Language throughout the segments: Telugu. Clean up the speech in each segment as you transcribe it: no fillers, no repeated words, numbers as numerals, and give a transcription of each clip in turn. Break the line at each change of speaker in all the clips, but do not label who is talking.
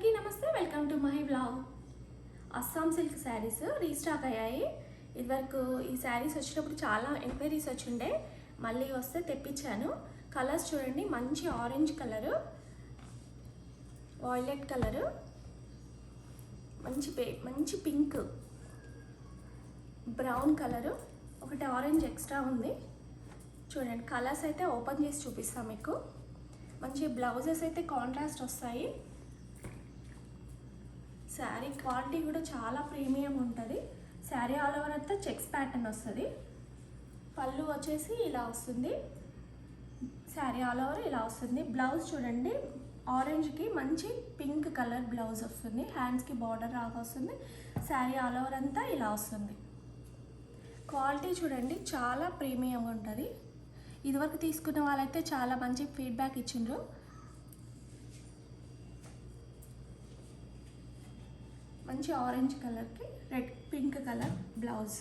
అందరికీ నమస్తే, welcome to my vlog. Assam silk saris restock అయ్యాయి. ఇదివరకు ఈ శారీస్ వచ్చినప్పుడు చాలా ఎంక్వైరీస్ వచ్చిండే, మళ్ళీ వస్తే తెప్పించాను. కలర్స్ చూడండి, మంచి ఆరెంజ్ కలరు, వాయిలెట్ కలరు, మంచి పింక్, బ్రౌన్ కలరు, ఒకటి ఆరెంజ్ ఎక్స్ట్రా ఉంది. చూడండి, కలర్స్ అయితే ఓపెన్ చేసి చూపిస్తాం మీకు. మంచి బ్లౌజెస్ అయితే కాంట్రాస్ట్ వస్తాయి. శారీ క్వాలిటీ కూడా చాలా ప్రీమియం ఉంటుంది. శారీ ఆల్ ఓవర్ అంతా చెక్స్ ప్యాటర్న్ వస్తుంది. పళ్ళు వచ్చేసి ఇలా వస్తుంది. శారీ ఆల్ ఓవర్ ఇలా వస్తుంది. బ్లౌజ్ చూడండి, ఆరెంజ్కి మంచి పింక్ కలర్ బ్లౌజ్ వస్తుంది. హ్యాండ్స్కి బార్డర్ రాగా వస్తుంది. శారీ ఆల్ ఓవర్ అంతా ఇలా వస్తుంది. క్వాలిటీ చూడండి, చాలా ప్రీమియం ఉంటుంది. ఇదివరకు తీసుకున్న వాళ్ళైతే చాలా మంచి ఫీడ్బ్యాక్ ఇచ్చిండ్రు. మంచి ఆరెంజ్ కలర్కి pink colour blouse.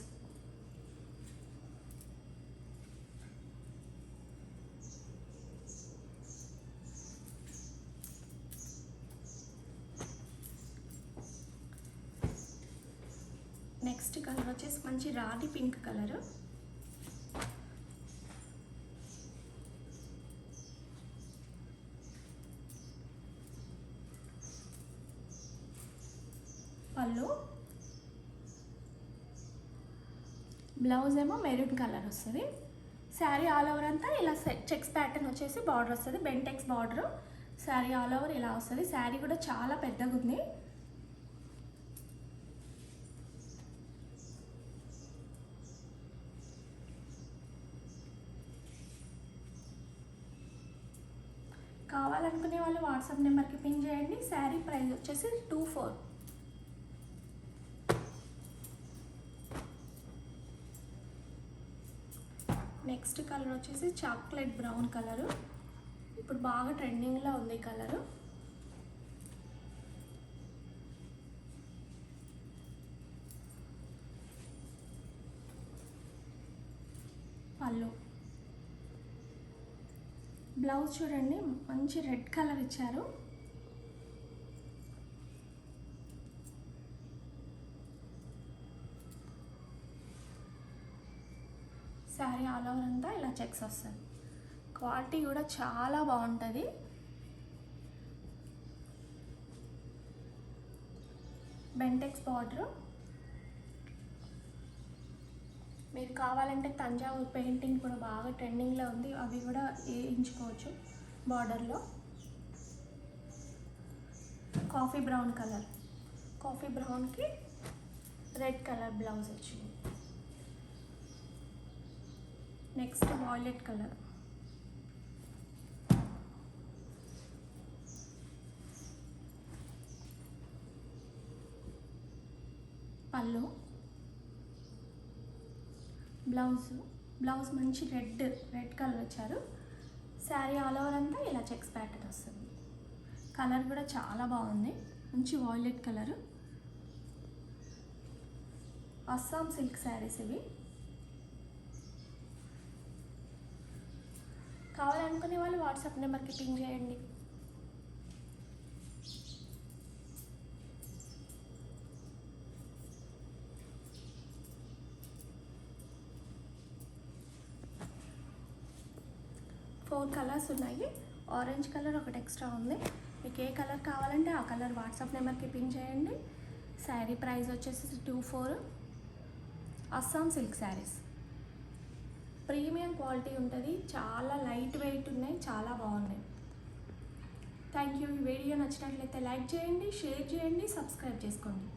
Next colour వచ్చేసి మంచి రాణి పింక్ కలర్. పళ్ళు, బ్లౌజ్ ఏమో మెరూన్ కలర్ వస్తుంది. శారీ ఆల్ ఓవర్ అంతా ఇలా చెక్స్ ప్యాటర్న్ వచ్చేసి బార్డర్ వస్తుంది, Bentex border. Sari all over ఇలా వస్తుంది. శారీ కూడా చాలా పెద్దగా ఉంది. కావాలనుకునే వాళ్ళు వాట్సాప్ నెంబర్కి పిన్ చేయండి. శారీ ప్రైస్ వచ్చేసి 24. నెక్స్ట్ కలర్ వచ్చేసి చాక్లెట్ బ్రౌన్ కలరు. ఇప్పుడు బాగా ట్రెండింగ్లో ఉంది ఈ కలరు. పళ్ళు, బ్లౌజ్ చూడండి, మంచి రెడ్ కలర్ ఇచ్చారు. శారీ ఆల్ ఓవర్ అంతా ఇలా చెక్స్ వస్తుంది. క్వాలిటీ కూడా చాలా బాగుంటుంది. బెంటెక్స్ బార్డర్. మీరు కావాలంటే తంజావూరు పెయింటింగ్ కూడా బాగా ట్రెండింగ్లో ఉంది, అవి కూడా వేయించుకోవచ్చు బార్డర్లో. కాఫీ బ్రౌన్ కలర్, కాఫీ బ్రౌన్కి రెడ్ కలర్ బ్లౌజ్ వచ్చింది. Next violet colour. పళ్ళు, బ్లౌజ్ మంచి రెడ్ కలర్ వచ్చారు. శారీ ఆల్ ఓవర్ అంతా ఇలా చెక్స్ ప్యాటర్న్ వస్తుంది. కలర్ కూడా చాలా బాగుంది, మంచి violet colour. Assam silk saris ఇవి. కావాలనుకునే వాళ్ళు వాట్సాప్ నెంబర్కి పింగ్ చేయండి. ఫోర్ కలర్స్ ఉన్నాయి. ఆరెంజ్ కలర్ ఒకటి ఎక్స్ట్రా ఉంది. మీకు ఏ కలర్ కావాలంటే ఆ కలర్ వాట్సాప్ నెంబర్కి పింగ్ చేయండి. శారీ ప్రైస్ వచ్చేసి 24. Assam silk saris premium quality ఉంటుంది. చాలా లైట్ వెయిట్ ఉన్నాయి, చాలా బాగున్నాయి. Thank you. ఈ వీడియో నచ్చినట్లయితే లైక్ చేయండి, షేర్ చేయండి, సబ్స్క్రైబ్ చేసుకోండి.